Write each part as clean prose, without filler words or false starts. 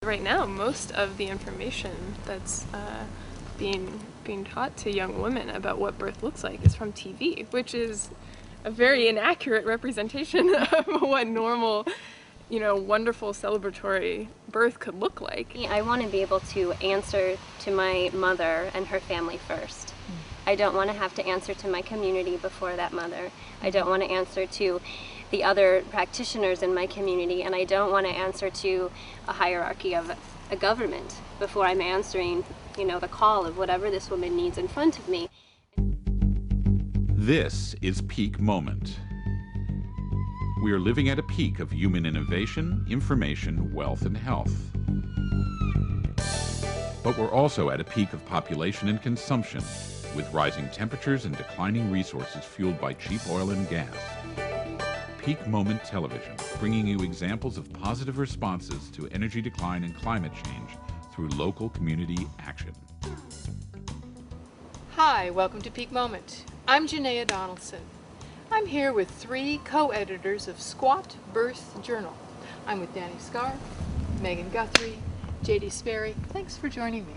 Right now, most of the information that's being taught to young women about what birth looks like is from TV, which is a very inaccurate representation of what normal, wonderful celebratory birth could look like. I want to be able to answer to my mother and her family first. I don't want to have to answer to my community before that mother. I don't want to answer to the other practitioners in my community, and I don't want to answer to a hierarchy of a government before I'm answering, the call of whatever this woman needs in front of me. This is Peak Moment. We are living at a peak of human innovation, information, wealth, and health. But we're also at a peak of population and consumption, with rising temperatures and declining resources fueled by cheap oil and gas. Peak Moment Television, bringing you examples of positive responses to energy decline and climate change through local community action. Hi, welcome to Peak Moment. I'm Janaea Donaldson. I'm here with 3 co-editors of Squat Birth Journal. I'm with Danny Scarf, Megan Guthrie, J.D. Sperry. Thanks for joining me.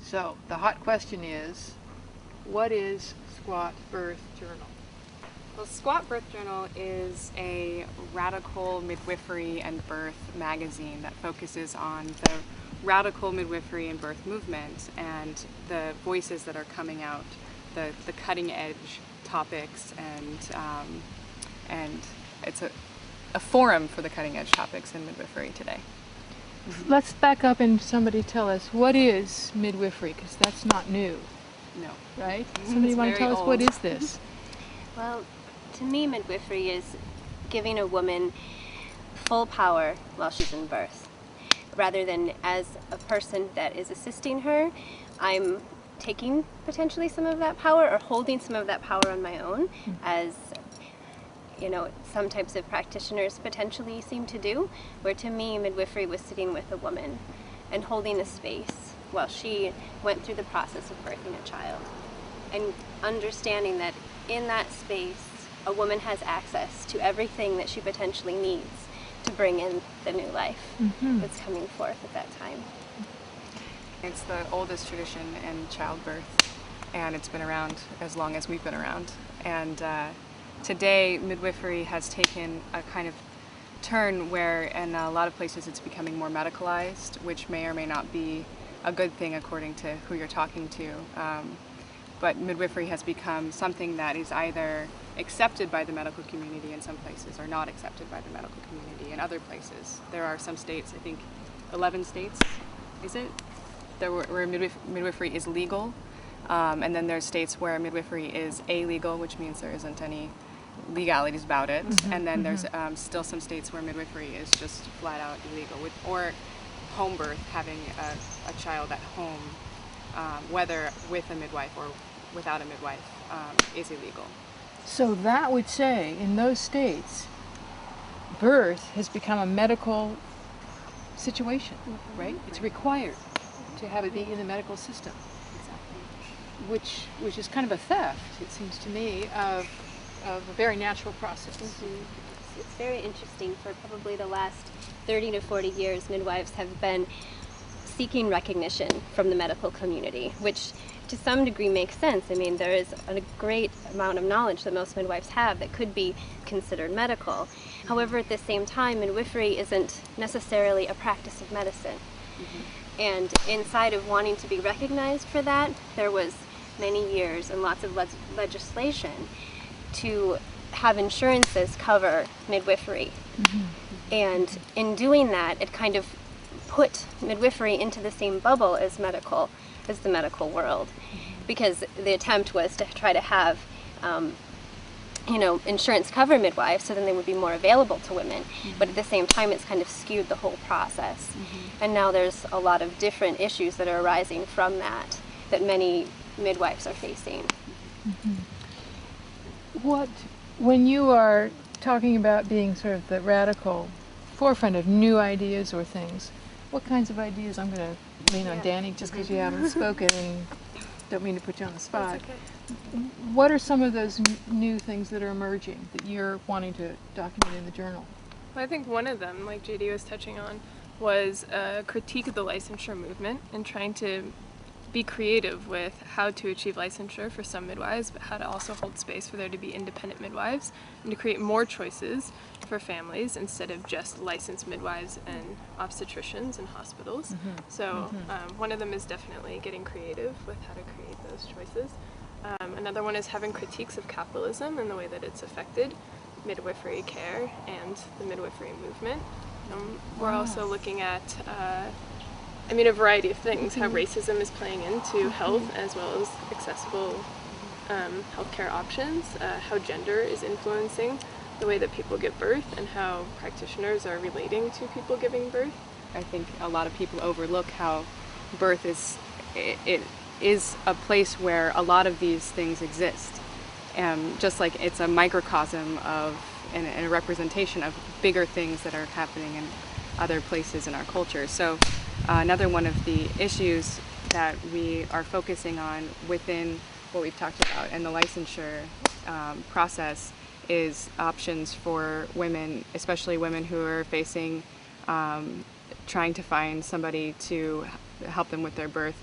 So, the hot question is, what is Squat Birth Journal? Well, Squat Birth Journal is a radical midwifery and birth magazine that focuses on the radical midwifery and birth movement and the voices that are coming out, the cutting edge topics, and it's a forum for the cutting edge topics in midwifery today. Let's back up and somebody tell us, what is midwifery? Because that's not new. No. Right? Somebody want to tell us, what is this? Well, to me, midwifery is giving a woman full power while she's in birth. Rather than as a person that is assisting her, I'm taking potentially some of that power or holding some of that power on my own, as some types of practitioners potentially seem to do, where to me, midwifery was sitting with a woman and holding a space while she went through the process of birthing a child, and understanding that in that space, a woman has access to everything that she potentially needs to bring in the new life that's coming forth at that time. It's the oldest tradition in childbirth, and it's been around as long as we've been around. And today, midwifery has taken a kind of turn where in a lot of places it's becoming more medicalized, which may or may not be a good thing according to who you're talking to. But midwifery has become something that is either accepted by the medical community in some places or not accepted by the medical community in other places. There are some states, I think 11 states, is it? Where midwifery is legal. And then there's states where midwifery is illegal, which means there isn't any legalities about it. And then there's still some states where midwifery is just flat out illegal, or home birth, having a child at home, whether with a midwife or without a midwife, is illegal. So that would say, in those states, birth has become a medical situation, right? It's required to have it be in the medical system. Exactly. Which is kind of a theft, it seems to me, of a very natural process. It's very interesting. For probably the last 30 to 40 years, midwives have been seeking recognition from the medical community, which to some degree makes sense. I mean, there is a great amount of knowledge that most midwives have that could be considered medical. However, at the same time, midwifery isn't necessarily a practice of medicine. And inside of wanting to be recognized for that, there was many years and lots of legislation to have insurances cover midwifery. And in doing that, it kind of put midwifery into the same bubble as the medical world, because the attempt was to try to have insurance cover midwives, so then they would be more available to women. But at the same time, it's kind of skewed the whole process. And now there's a lot of different issues that are arising from that many midwives are facing. When you are talking about being sort of the radical forefront of new ideas or things, what kinds of ideas? I'm going to lean on Danny just because you haven't spoken and don't mean to put you on the spot. That's okay. What are some of those new things that are emerging that you're wanting to document in the journal? Well, I think one of them, like JD was touching on, was a critique of the licensure movement and trying to be creative with how to achieve licensure for some midwives, but how to also hold space for there to be independent midwives and to create more choices for families instead of just licensed midwives and obstetricians in hospitals. So one of them is definitely getting creative with how to create those choices. Another one is having critiques of capitalism and the way that it's affected midwifery care and the midwifery movement. We're also looking at a variety of things, how racism is playing into health as well as accessible healthcare options, how gender is influencing the way that people give birth and how practitioners are relating to people giving birth. I think a lot of people overlook how birth is a place where a lot of these things exist. Just like it's a microcosm of and a representation of bigger things that are happening in other places in our culture. So another one of the issues that we are focusing on within what we've talked about and the licensure process is options for women, especially women who are facing trying to find somebody to help them with their birth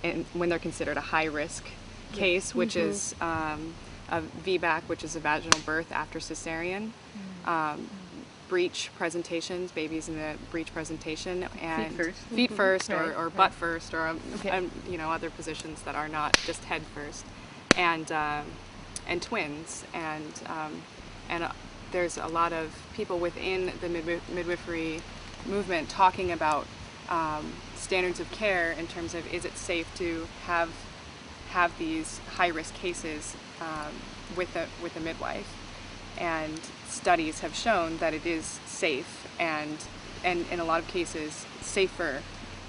and when they're considered a high-risk case, which is a VBAC, which is a vaginal birth after cesarean, breech presentations, babies in the breech presentation, and feet first or butt first, or other positions that are not just head first, and twins, and there's a lot of people within the midwifery movement talking about standards of care in terms of is it safe to have these high-risk cases with a midwife, and studies have shown that it is safe and in a lot of cases safer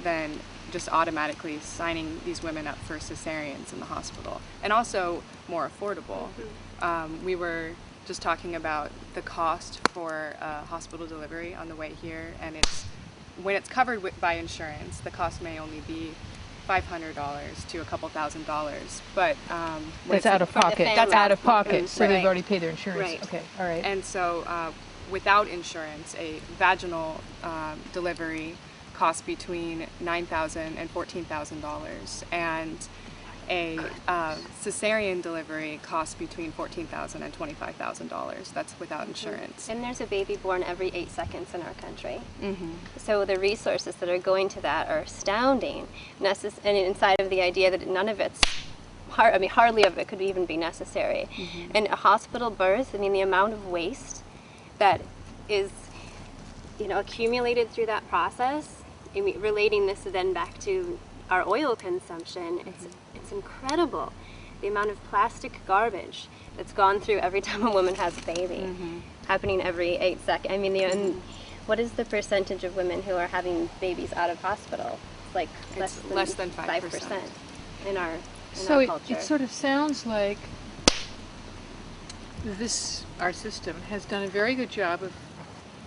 than just automatically signing these women up for cesareans in the hospital, and also more affordable. We were just talking about the cost for hospital delivery on the way here, and when it's covered by insurance, the cost may only be $500 to a couple $1,000s, but that's out of pocket. That's out of pocket, so they've already paid their insurance. Right. Okay, all right. And so without insurance, a vaginal delivery costs between $9,000 and $14,000, and a cesarean delivery costs between $14,000 and $25,000. That's without insurance. And there's a baby born every 8 seconds in our country. So the resources that are going to that are astounding. And inside of the idea that none of it's, hardly of it could even be necessary. And a hospital birth, the amount of waste that is, accumulated through that process. Relating this then back to our oil consumption, it's incredible. The amount of plastic garbage that's gone through every time a woman has a baby, happening every 8 seconds. And what is the percentage of women who are having babies out of hospital? It's like less than 5% in our culture. It sort of sounds like our system has done a very good job of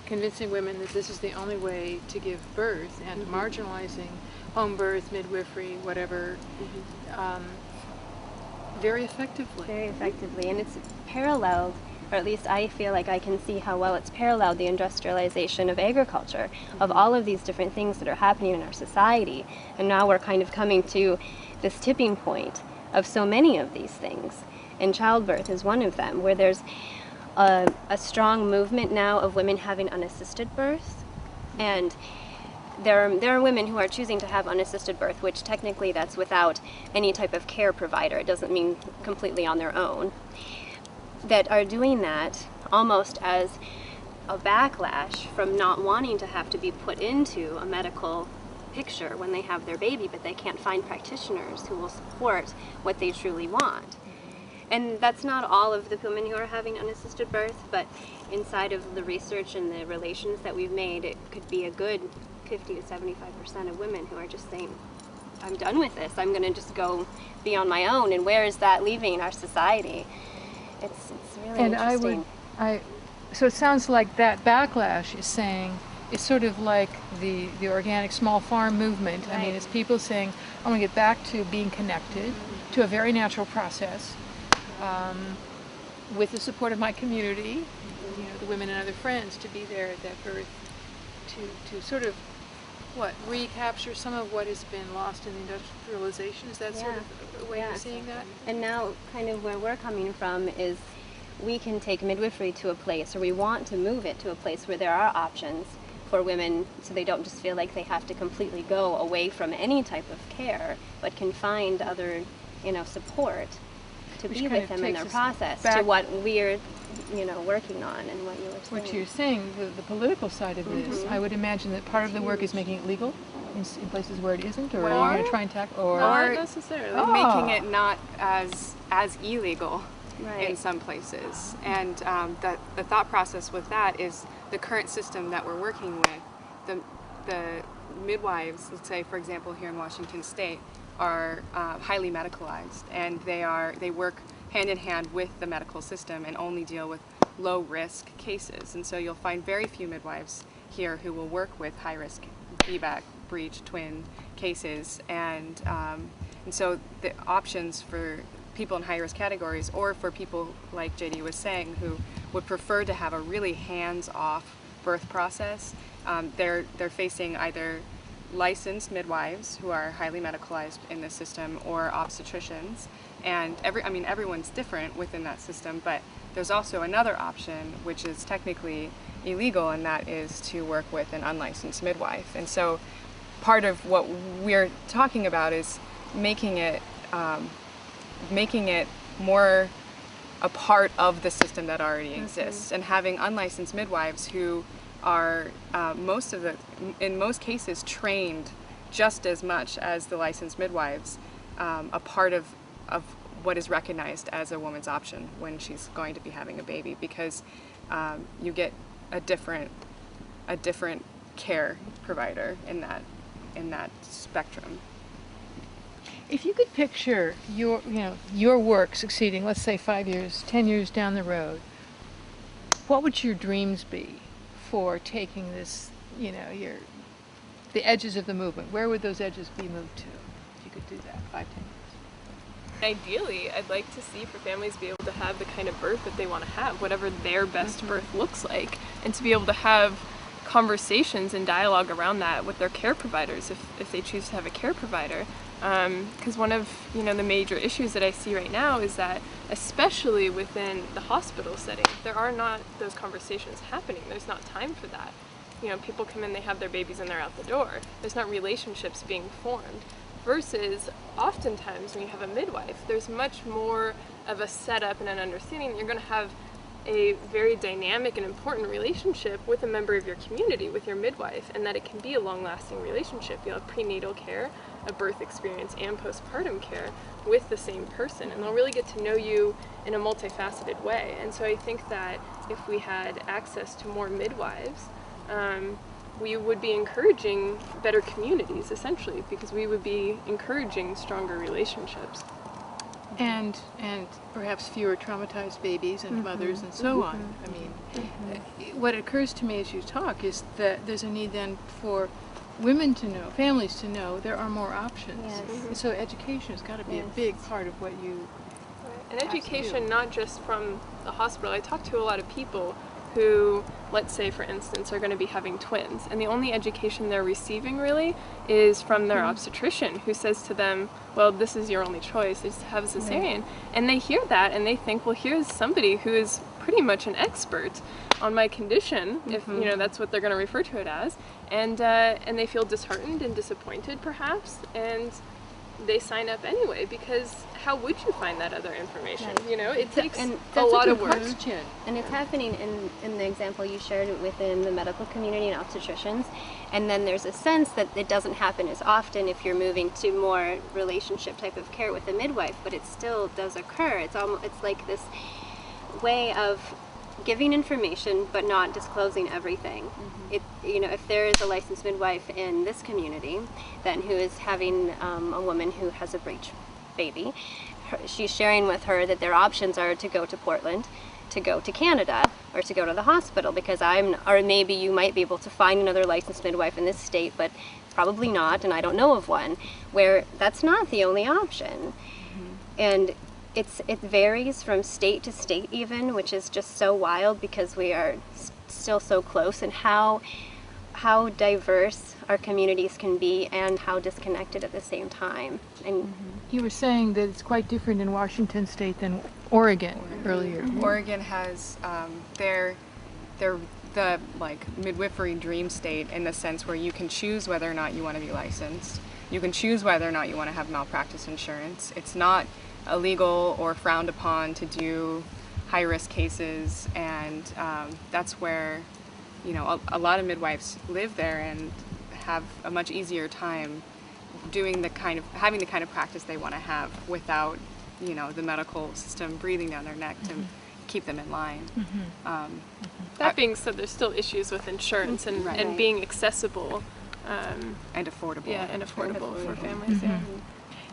convincing women that this is the only way to give birth, and marginalizing home birth, midwifery, whatever, very effectively. Very effectively, and it's paralleled, or at least I feel like I can see how well it's paralleled the industrialization of agriculture, of all of these different things that are happening in our society, and now we're kind of coming to this tipping point of so many of these things, and childbirth is one of them, where there's a strong movement now of women having unassisted birth, and there are women who are choosing to have unassisted birth, which technically that's without any type of care provider. It doesn't mean completely on their own. That are doing that almost as a backlash from not wanting to have to be put into a medical picture when they have their baby, but they can't find practitioners who will support what they truly want. And that's not all of the women who are having unassisted birth, but inside of the research and the relations that we've made, it could be a good 50 to 75% of women who are just saying, I'm done with this, I'm going to just go be on my own. And where is that leaving our society? It's really interesting. So it sounds like that backlash is saying, it's sort of like the organic small farm movement. Right. It's people saying, I want to get back to being connected to a very natural process, with the support of my community, The women and other friends to be there at that birth, to sort of what, recapture some of what has been lost in the industrialization? Is that sort of a way of seeing that? And now kind of where we're coming from is we can take midwifery to a place, or we want to move it to a place where there are options for women, so they don't just feel like they have to completely go away from any type of care, but can find other, support to be with them in their process, to what we're, working on and what you were saying. What you're saying, the political side of this, I would imagine that part of the work is making it legal in places where it isn't, or are you going to try and tackle, or not necessarily. Making it not as illegal Right. in some places. And the thought process with that is the current system that we're working with, the midwives, let's say for example here in Washington State, are highly medicalized, and they work hand in hand with the medical system and only deal with low risk cases. And so you'll find very few midwives here who will work with high risk VBAC, breech, twin cases, and so the options for people in high risk categories, or for people like JD was saying who would prefer to have a really hands-off birth process, they're facing either licensed midwives who are highly medicalized in the system, or obstetricians. And everyone's different within that system, but there's also another option which is technically illegal, and that is to work with an unlicensed midwife. And so part of what we're talking about is making it more a part of the system that already exists, and having unlicensed midwives who are in most cases trained just as much as the licensed midwives, a part of what is recognized as a woman's option when she's going to be having a baby, because you get a different care provider in that spectrum. if you could picture your work succeeding, let's say 5 years, 10 years down the road, what would your dreams be for taking this, the edges of the movement? Where would those edges be moved to if you could do that 5, 10 years? Ideally, I'd like to see for families be able to have the kind of birth that they want to have, whatever their best birth looks like, and to be able to have conversations and dialogue around that with their care providers if they choose to have a care provider. Because one of the major issues that I see right now is that, especially within the hospital setting, there are not those conversations happening. There's not time for that. People come in, they have their babies, and they're out the door. There's not relationships being formed. Versus, oftentimes when you have a midwife, there's much more of a setup and an understanding that you're going to have a very dynamic and important relationship with a member of your community, with your midwife, and that it can be a long-lasting relationship. You'll have prenatal care, a birth experience, and postpartum care with the same person, and they'll really get to know you in a multifaceted way. And so I think that if we had access to more midwives, we would be encouraging better communities, essentially, because we would be encouraging stronger relationships. And perhaps fewer traumatized babies and mothers and so on. I mean, what occurs to me as you talk is that there's a need then for women to know, families to know, there are more options. Yes. And so education has got to be a big part of what you And education, not just from the hospital. I talk to a lot of people who, let's say for instance, are going to be having twins, and the only education they're receiving really is from their obstetrician, who says to them, well, this is your only choice, is to have a cesarean. And they hear that and they think, well, here's somebody who is pretty much an expert on my condition, if that's what they're going to refer to it as, and they feel disheartened and disappointed perhaps, and they sign up anyway, because how would you find that other information? Right. It takes and a lot of work. And it's happening in the example you shared within the medical community and obstetricians. And then there's a sense that it doesn't happen as often if you're moving to more relationship type of care with a midwife, but it still does occur. It's like this way of giving information but not disclosing everything. If there is a licensed midwife in this community then who is having a woman who has a breech baby, she's sharing with her that their options are to go to Portland, to go to Canada, or to go to the hospital, because or maybe you might be able to find another licensed midwife in this state, but probably not, and I don't know of one, where that's not the only option. And it varies from state to state even, which is just so wild because we are still so close, and how how diverse our communities can be and how disconnected at the same time. And You were saying that it's quite different in Washington State than Oregon earlier. Oregon has they're the like midwifery dream state in the sense where you can choose whether or not you want to be licensed. You can choose whether or not you want to have malpractice insurance. It's not illegal or frowned upon to do high-risk cases, and that's where, you know, a lot of midwives live there and have a much easier time doing having the kind of practice they want to have without, you know, the medical system breathing down their neck to keep them in line. That being said, there's still issues with insurance and, Right. and being accessible. And affordable. Yeah, and affordable for families. Yeah.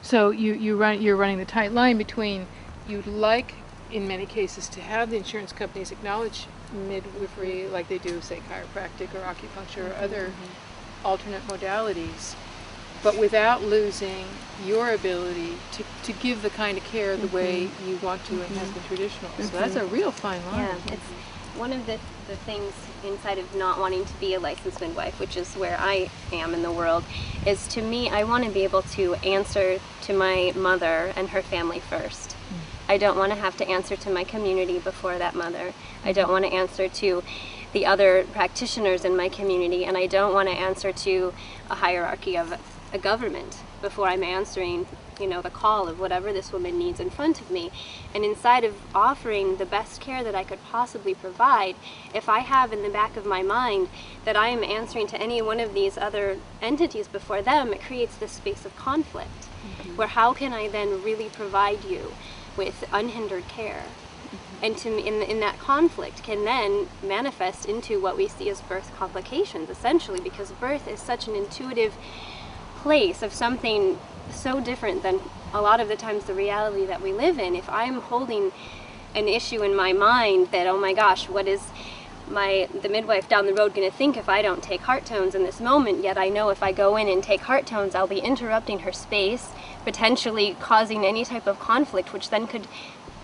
So you're running the tight line between, you'd like in many cases to have the insurance companies acknowledge midwifery like they do, say, chiropractic or acupuncture or other alternate modalities, but without losing your ability to give the kind of care the way you want to and has been traditional. So that's a real fine line. yeah, it's one of the things inside of not wanting to be a licensed midwife, which is where I am in the world, is to me, I want to be able to answer to my mother and her family first. I don't want to have to answer to my community before that mother. I don't want to answer to the other practitioners in my community, and I don't want to answer to a hierarchy of a government before I'm answering, you know, the call of whatever this woman needs in front of me. And inside of offering the best care that I could possibly provide, if I have in the back of my mind that I am answering to any one of these other entities before them, it creates this space of conflict, where how can I then really provide you with unhindered care? And to me, in that conflict can then manifest into what we see as birth complications, essentially, because birth is such an intuitive place of something so different than a lot of the times the reality that we live in. If I'm holding an issue in my mind that, oh my gosh, what is the midwife down the road going to think if I don't take heart tones in this moment, yet I know if I go in and take heart tones, I'll be interrupting her space, potentially causing any type of conflict, which then could,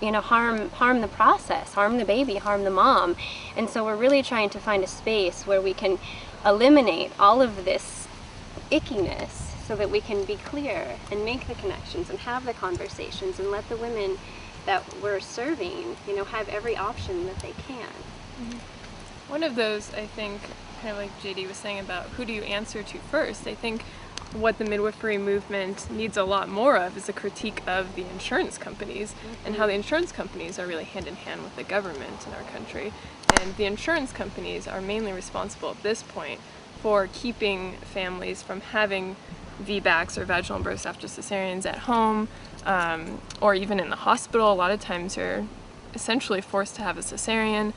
you know, harm the process, harm the baby, harm the mom. And so we're really trying to find a space where we can eliminate all of this ickiness so that we can be clear and make the connections and have the conversations and let the women that we're serving, you know, have every option that they can. One of those, I think, kind of like JD was saying about who do you answer to first, I think what the midwifery movement needs a lot more of is a critique of the insurance companies and how the insurance companies are really hand in hand with the government in our country. And the insurance companies are mainly responsible at this point for keeping families from having VBACs or vaginal births after cesareans at home, or even in the hospital. A lot of times you're essentially forced to have a cesarean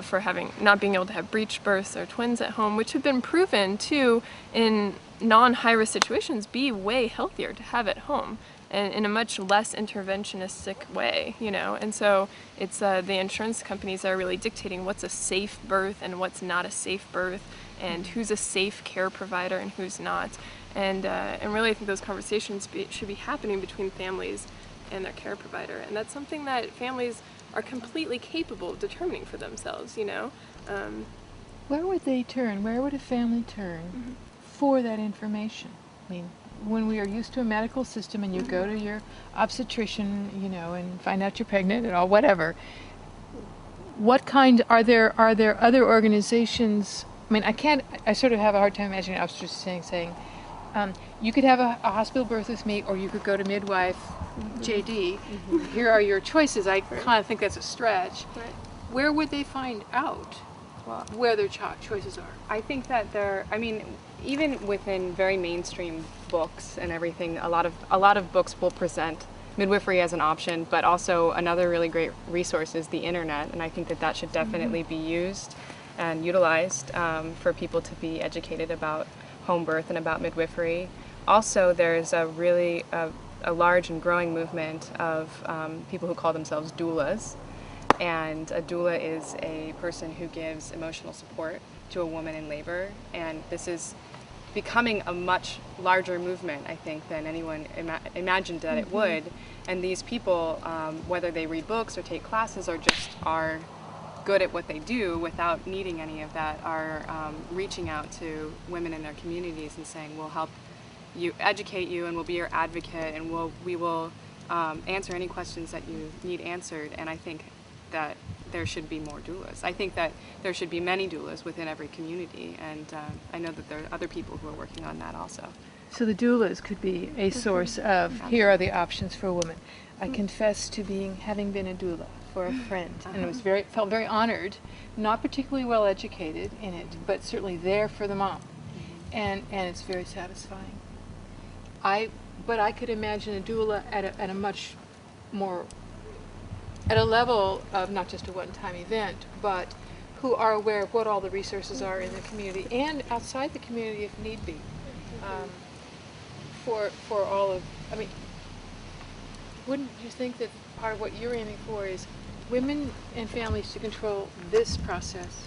for not being able to have breech births or twins at home, which have been proven to, in non-high-risk situations, be way healthier to have at home and in a much less interventionistic way, you know. And so it's the insurance companies that are really dictating what's a safe birth and what's not a safe birth, and who's a safe care provider and who's not. And really, I think those conversations should be happening between families and their care provider. And that's something that families are completely capable of determining for themselves, you know. Where would they turn? Where would a family turn for that information? I mean, when we are used to a medical system and you go to your obstetrician, you know, and find out you're pregnant and all, whatever, what kind, are there other organizations? I mean, I sort of have a hard time imagining an obstetrician saying, you could have a hospital birth with me, or you could go to midwife JD. Here are your choices. I kind of think that's a stretch. Right. Where would they find out where their choices are? I think that I mean, even within very mainstream books and everything, a lot of books will present midwifery as an option, but also another really great resource is the internet, and I think that should definitely be used and utilized for people to be educated about home birth and about midwifery. Also, there's a really a large and growing movement of people who call themselves doulas, and a doula is a person who gives emotional support to a woman in labor, and this is becoming a much larger movement, I think, than anyone imagined that it would. And these people, whether they read books or take classes or just are good at what they do without needing any of that are reaching out to women in their communities and saying, we'll help you, educate you, and we'll be your advocate, and we will answer any questions that you need answered. And I think that there should be more doulas. I think that there should be many doulas within every community, and I know that there are other people who are working on that also. So the doulas could be a source of, here are the options for a woman. I confess to having been a doula for a friend, and felt very honored, not particularly well educated in it, but certainly there for the mom, and it's very satisfying. But I could imagine a doula at a much more, at a level of not just a one-time event, but who are aware of what all the resources are in the community and outside the community if need be. For all of, I mean, wouldn't you think that part of what you're aiming for is women and families to control this process,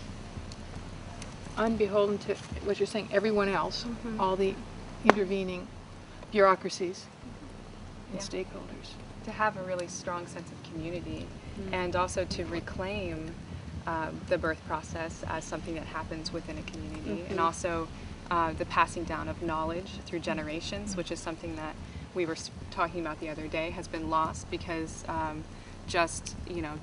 unbeholden to what you're saying, everyone else, all the intervening bureaucracies and stakeholders? To have a really strong sense of community, and also to reclaim the birth process as something that happens within a community, and also the passing down of knowledge through generations, which is something that we were talking about the other day, has been lost because just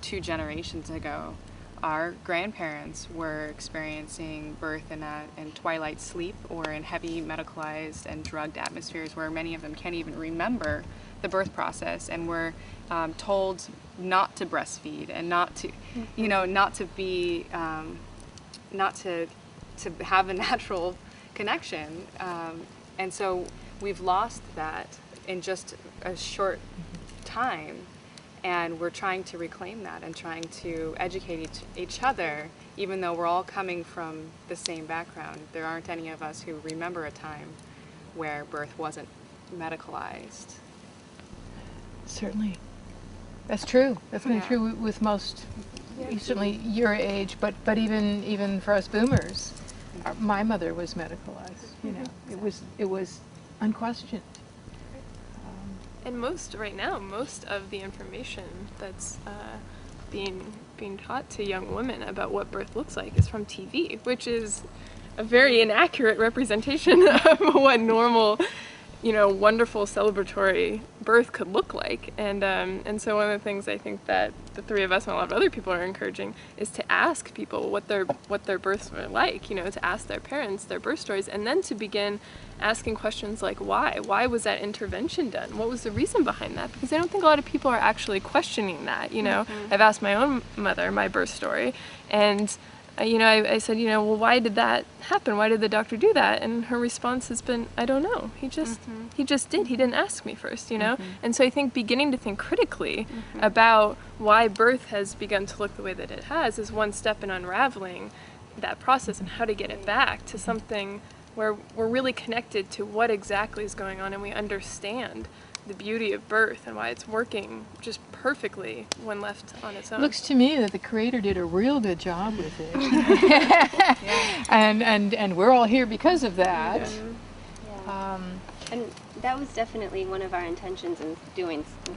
2 generations ago, our grandparents were experiencing birth in twilight sleep or in heavy medicalized and drugged atmospheres where many of them can't even remember the birth process, and were told not to breastfeed and not to, not to be, not to have a natural connection, and so we've lost that in just a short time, and we're trying to reclaim that and trying to educate each other, even though we're all coming from the same background. There aren't any of us who remember a time where birth wasn't medicalized. Certainly. That's true. That's been true with most, certainly your age, but even for us boomers. My mother was medicalized, it was unquestioned. And right now, most of the information that's being taught to young women about what birth looks like is from TV, which is a very inaccurate representation of what normal, wonderful celebratory birth could look like. And so one of the things I think that the 3 of us and a lot of other people are encouraging is to ask people what their births were like, to ask their parents their birth stories, and then to begin asking questions like why was that intervention done? What was the reason behind that? Because I don't think a lot of people are actually questioning that. I've asked my own mother my birth story, and I said, well, why did that happen? Why did the doctor do that? And her response has been, I don't know. He just did. He didn't ask me first, And so I think beginning to think critically about why birth has begun to look the way that it has is one step in unraveling that process and how to get it back to something where we're really connected to what exactly is going on, and we understand the beauty of birth and why it's working just perfectly when left on its own. Looks to me that the Creator did a real good job with it. and we're all here because of that. And that was definitely one of our intentions in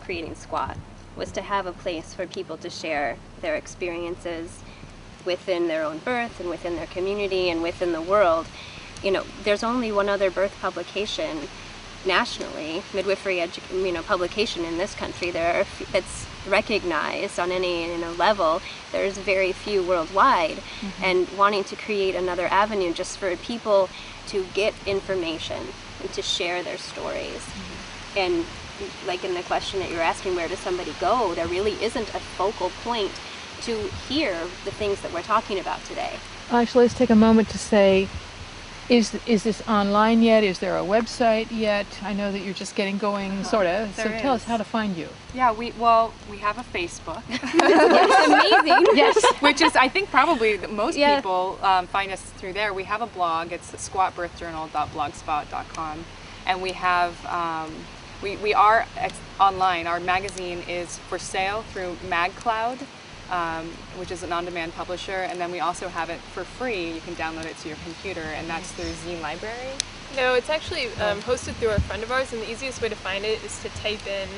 creating Squat, was to have a place for people to share their experiences within their own birth and within their community and within the world. There's only one other birth publication nationally, midwifery publication in this country. That's recognized on any level. There's very few worldwide, and wanting to create another avenue just for people to get information and to share their stories. And like in the question that you're asking, where does somebody go? There really isn't a focal point to hear the things that we're talking about today. Actually, let's take a moment to say, is this online yet? Is there a website yet? I know that you're just getting going, sort of. So tell us how to find you. Yeah, we have a Facebook. It's amazing. Yes. Which is, I think, probably most people find us through there. We have a blog. It's squatbirthjournal.blogspot.com, and we have we are online. Our magazine is for sale through MagCloud, which is an on-demand publisher, and then we also have it for free. You can download it to your computer, and that's through Zine Library. No, it's actually hosted through a friend of ours, and the easiest way to find it is to type in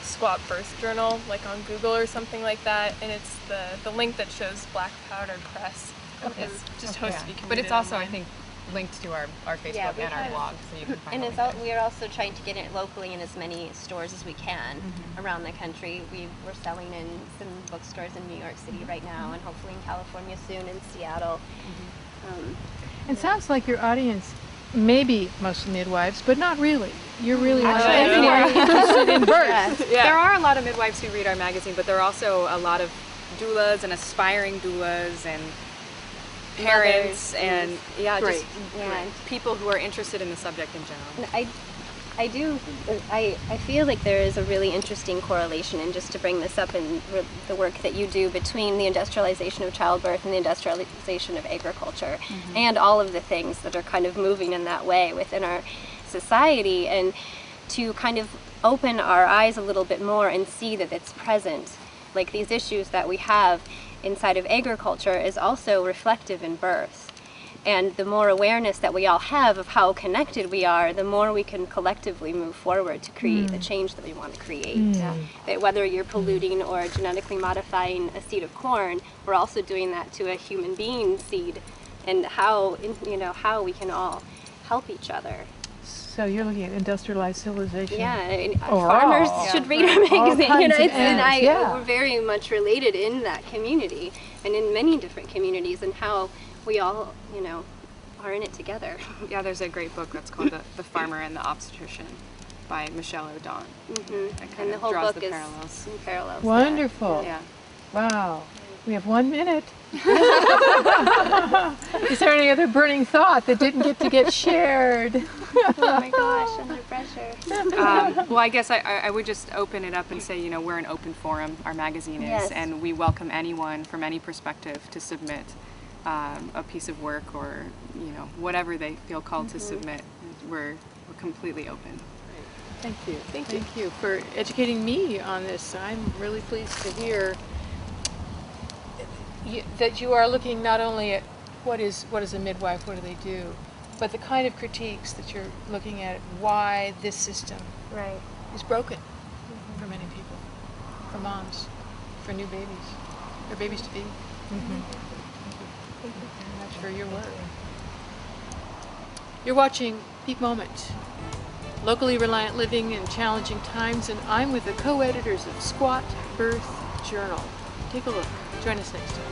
Squat Birth Journal, like on Google or something like that, and it's the link that shows Black Powder Press is just supposed to be communicated. But it's also, online. I think, linked to our Facebook Yeah, and our blog, so you can find And the it's link there. we are also trying to get it locally in as many stores as we can around the country. We're selling in some bookstores in New York City right now, and hopefully in California soon, in Seattle. It sounds like your audience may be mostly midwives, but not really. You're really Actually, more interested in birth. There are a lot of midwives who read our magazine, but there are also a lot of doulas and aspiring doulas and parents and just people who are interested in the subject in general. And I feel like there is a really interesting correlation, and just to bring this up in the work that you do, between the industrialization of childbirth and the industrialization of agriculture, and all of the things that are kind of moving in that way within our society, and to kind of open our eyes a little bit more and see that it's present. Like these issues that we have inside of agriculture is also reflective in birth. And the more awareness that we all have of how connected we are, the more we can collectively move forward to create the change that we want to create. That whether you're polluting or genetically modifying a seed of corn, we're also doing that to a human being seed, and how we can all help each other. So you're looking at industrialized civilization. Yeah, and Overall. farmers should read our magazine. kinds of And we're very much related in that community, and in many different communities, and how we all, are in it together. Yeah, there's a great book that's called The Farmer and the Obstetrician by Michelle O'Don. And the whole draws book the is parallels. in parallels. Wonderful. Yeah. Wow. We have 1 minute. Is there any other burning thought that didn't get to get shared? Oh my gosh, under pressure. Well, I guess I would just open it up and say, we're an open forum, our magazine is, Yes. and we welcome anyone from any perspective to submit a piece of work or, whatever they feel called to submit. We're completely open. Thank you. Thank you for educating me on this. I'm really pleased to hear that you are looking not only at what is a midwife, what do they do, but the kind of critiques that you're looking at, why this system is broken for many people, for moms, for new babies, or babies to be. Thank you very much for your work. You're watching Peak Moment, locally reliant living in challenging times, and I'm with the co-editors of Squat Birth Journal. Take a look. Join us next time.